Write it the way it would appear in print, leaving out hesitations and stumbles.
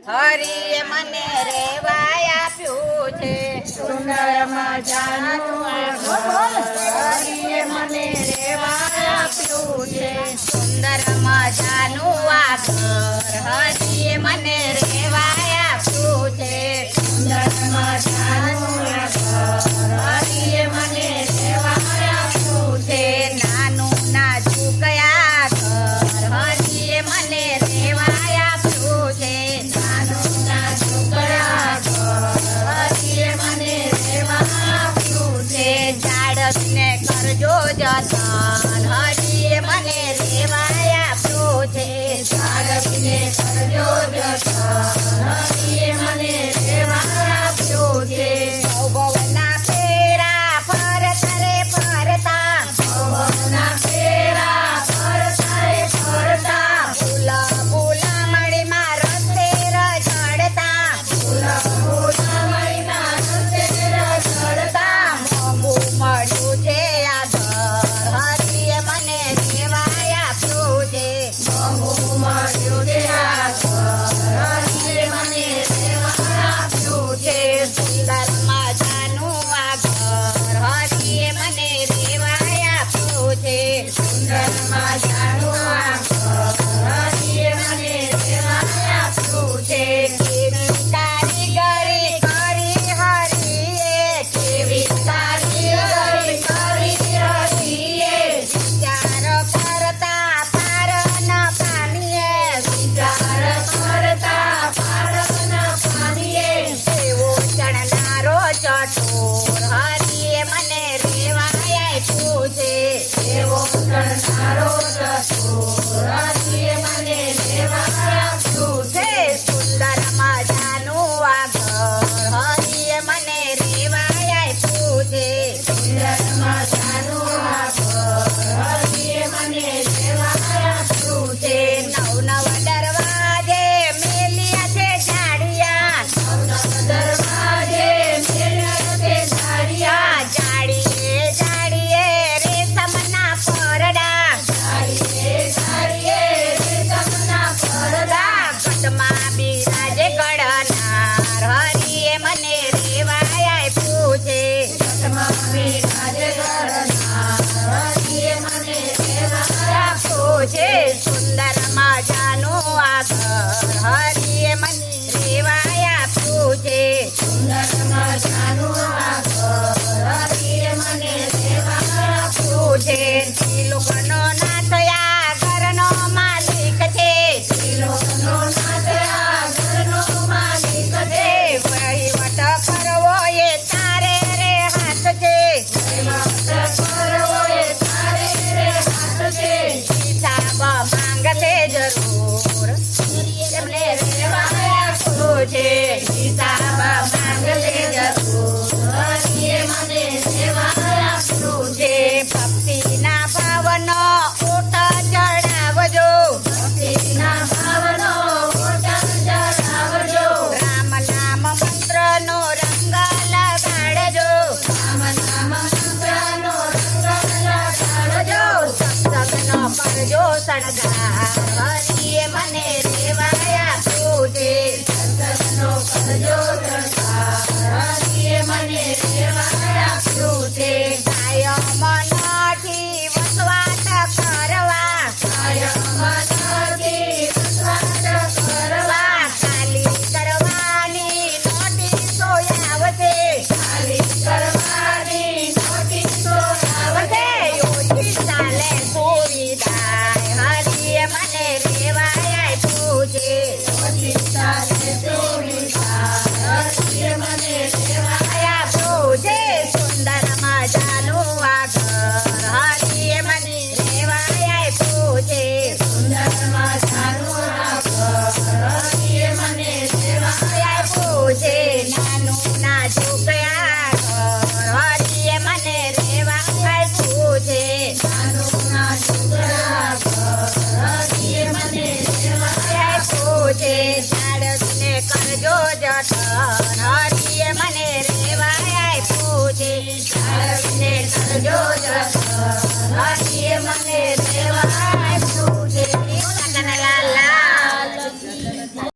હરિએ મને રેવાય આપ્યું છે સુંદર મજાનું આ ઘર હરિએ મને રેવાય આપ્યું છે સુંદર મજાનું આ ઘર હરિએ મને રેવાય આપ્યું છે સુંદર મજાનું આ ઘર હરિએ મને રેવાય આપ્યું છે નાનું નાજુક આ ઘર હરિએ મને રેવાય આપ્યું છે નાનું નાજુક આ ઘર હરિએ મને રેવાય આપ્યું છે જાળવીને કરજો જતન હરિએ મને રેવાય આપ્યું છે જાળવીને કરજો જતન હરિએ મને રેવાય આપ્યું છે ભવના ફેરા ફરતા રે ફરતા ભવના ફેરા ફરતા રે ફરતા ભૂલા ભૂલા મળીમાં રસ્તે રઝળતા ભૂલા મહિના રસ્તે રઝળતા મોંઘું મળ્યું છે આ ઘર હરિએ મને રેવાય આપ્યું છે મોંઘું મળ્યું છે આ ઘર હરિએ મને રેવાય આપ્યું છે સુંદર મજાનું આ ઘર હરિએ મને રેવાય આપ્યું છે સુંદર મજાનું આ ઘર હરિએ મને રેવાય આપ્યું છે કેવી કારીગરી કરી હરિએ કેવી કારીગરી કરી હરિએ વિચાર કરતા પાર ન પામીએ વિચાર કરતા પાર ન પામીએ એવો ચણનારો ચટોર હરિએ મને રેવાય આપ્યું છે એવો કરનારો ચતુર હરિએ મને રેવાય આપ્યું છે સુંદર મજાનું આ ઘર હરિએ મને રેવાય આપ્યું છે સુંદર મજાનું આ ઘર હરિએ મને રેવાય આપ્યું છે નવ નવ દરવાજે મેલ્યા છે જાડિયા દરવાજે મેલ્યા તે ઝાડિયા જાડીએ જાડીએ રેશમના પરડા ઝાડીએ ઝાડીએ રેશમના પડદા ઘટમાં બિરાજે ગળનાર હરિએ મને રેવાય આપ્યું છે ઘટમાં બિરાજે ગળનાર હરિએ મને રેવાય આપ્યું છે સુંદર મજાનું આ ઘર હરિએ મને રેવાય આપ્યું છે સુંદર મજાનું આ ઘર હરિએ મને રેવાય આપ્યું છે ત્રિલોકનો નાથ આ ઘરનો માલિક છે ત્રિલોકનો નાથ આ ઘરનો માલિક છે વહીવટ કરવો એ તારે રે હાથ છે વહીવટ કરવો એ તારે રે હાથ છે હિસાબ માંગશે જરૂર એમને રેવાય આપ્યું છે